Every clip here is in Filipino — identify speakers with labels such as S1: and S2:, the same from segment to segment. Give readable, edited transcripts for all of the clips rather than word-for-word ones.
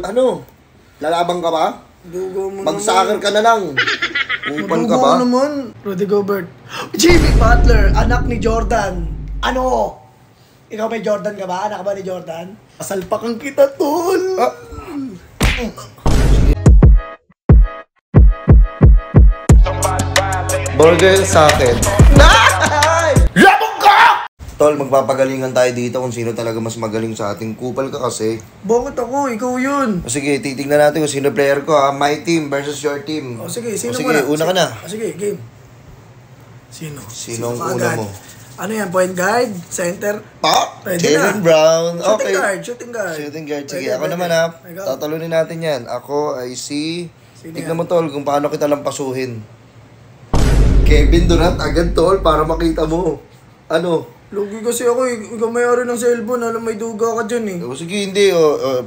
S1: Ano? Lalabang ka ba?
S2: Dugo mo
S1: Mag-soccer ka na lang. Upal ka ba?
S2: Dugo naman. Rudy Gobert. Jimmy Butler, anak ni Jordan. Ano? Ikaw may Jordan ka ba? Anak ba ni Jordan? Kasalpakan kita, tol.
S1: Ah. Burger sa akin. Labang ka! Tol, magpapagalingan tayo dito kung sino talaga mas magaling sa ating. Kupal ka kasi.
S2: Bakit ako? Ikaw yun.
S1: O sige, titignan natin kung sino player ko ha. My team versus your team.
S2: O sige, sino
S1: sige,
S2: muna?
S1: una ka na.
S2: O sige, game. Sino?
S1: Sino ang
S2: ka
S1: una
S2: agad?
S1: mo?
S2: Ano yan? Point guard? Center?
S1: Top!
S2: Pwede
S1: Jaylen
S2: na.
S1: Brown.
S2: Shooting
S1: Okay.
S2: guard, shooting guard.
S1: Shooting guard. Sige,
S2: Pwede,
S1: ako
S2: pwede.
S1: naman ha.
S2: Ikaw.
S1: Tatalunin natin yan. Ako ay si...
S2: Sino
S1: Tignan
S2: yan?
S1: mo tol kung paano kita lampasuhin. Kevin Durant agad tol para makita mo. Ano?
S2: Lugi kasi ako eh. Ikaw may-ari ng cellphone. Alam, may duga ka dyan eh.
S1: O sige, hindi.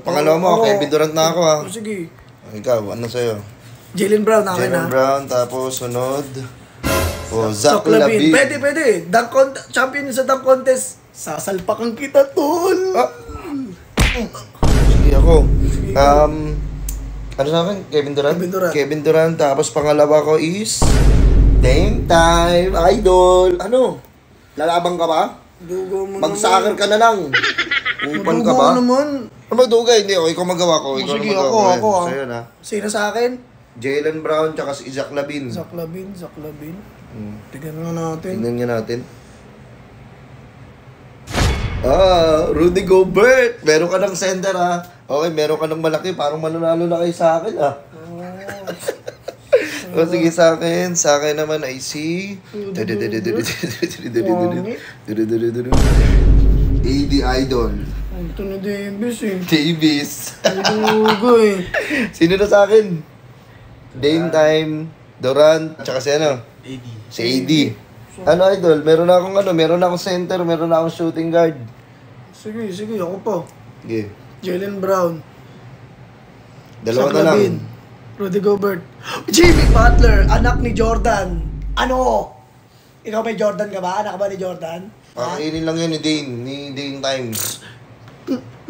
S1: Pangalawa mo,
S2: Ako.
S1: Kevin Durant na ako ha.
S2: O sige.
S1: Ikaw, ano sa'yo?
S2: Jaylen Brown, akin
S1: Jaylen
S2: na.
S1: Brown, tapos sunod. O, Zach Lavine.
S2: Pwede, pwede. Champion sa dunk contest. Sasalpakan kita, tol.
S1: Ah. Sige ako. Ano sa akin? Kevin Durant?
S2: Kevin Durant.
S1: Kevin Durant. Tapos pangalawa ko is... Dame time, idol. Ano? Lalabang ka ba?
S2: Dugo mo
S1: Mag-soccer ka na lang. Upal ka ba?
S2: naman.
S1: Ano magdugay? Hindi, okay. Ikaw magawa ko. Ikaw
S2: Sige,
S1: na magawa
S2: ako.
S1: ko. Sa'yo na.
S2: Sino sa akin?
S1: Jaylen Brown, tsaka si Zach Lavine.
S2: Zach Lavine. Tignan nga natin.
S1: Tingnan nga natin. Rudy Gobert. Meron ka ng center ha. Okay, meron ka ng malaki. Parang mananalo na kayo sa akin ha. O sige sa akin. Sa akin naman ay si... AD Idol.
S2: Anthony Davis eh.
S1: Davis.
S2: Dugo eh.
S1: Sino na sa akin? Dame Time, Durant, tsaka si ano?
S3: AD.
S1: Si AD. Ano idol? Meron akong center, meron na akong shooting guard.
S2: Sige, ako pa.
S1: Sige.
S2: Jaylen Brown.
S1: Dalawa
S2: Zach
S1: na lang.
S2: Lavine. Rudy Gobert. Jimmy Butler, anak ni Jordan. Ano? Ikaw may Jordan ka ba? Anak ba ni Jordan?
S1: Pakainin lang yun ni Dame Time.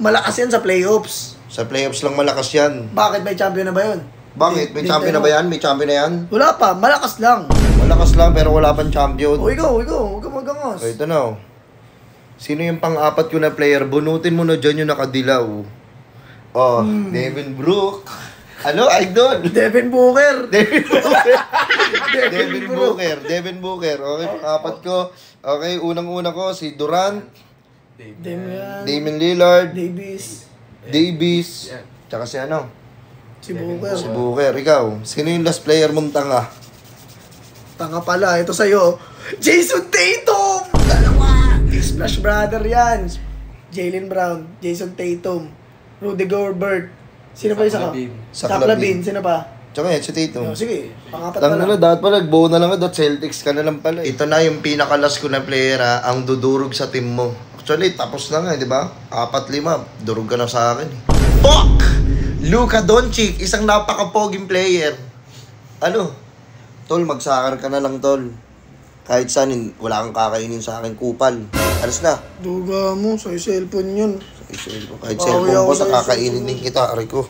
S2: Malakas yan sa playoffs.
S1: Sa playoffs lang malakas yan.
S2: Bakit may champion na ba yun?
S1: Bakit? May champion na ba yan? May champion na yan?
S2: Wala pa, malakas lang.
S1: Malakas lang pero wala pang champion.
S2: O ikaw, huwag ka magangas.
S1: O ito na oh. Sino yung pang-apat ko na player? Bunutin mo na dyan yung nakadilaw. Oh, Devin Brook. Ano, idol?
S2: Devin Booker.
S1: Devin Booker. Okay, pang-apat ko. Okay, unang-una ko si Durant, Damian Lillard, Davis, tsaka si ano?
S2: Si Booker.
S1: Si Booker. Ikaw, sino yung last player mong tanga?
S2: Tanga pala, ito sa'yo. Jason Tatum! Dalawa! Splash Brother yan. Jaylen Brown, Jason Tatum, Rudy Gobert. Sino pa isa ka?
S1: Zach
S2: Zach Lavine. Sino pa?
S1: Tsaka yan, si Tatum.
S2: Sige, pangapat
S1: Tang
S2: pa
S1: na,
S2: lang.
S1: dapat pala, nagbuo na lang ka, Celtics ka na lang pala. Ito na yung pinakalas ko na player ha, ang dudurog sa team mo. Actually, tapos na nga, di ba? 4-5, durog ka na sa akin. Fuck! Luka Doncic, isang napaka-poging player. Ano? Tol, mag-soccer ka na lang, tol. Kahit saan, wala kang kakainin sa akin, kupal. Alas na.
S2: Duga mo, sa cellphone yun.
S1: Kahit cellphone ko, sa kakainin din kita, aray ko.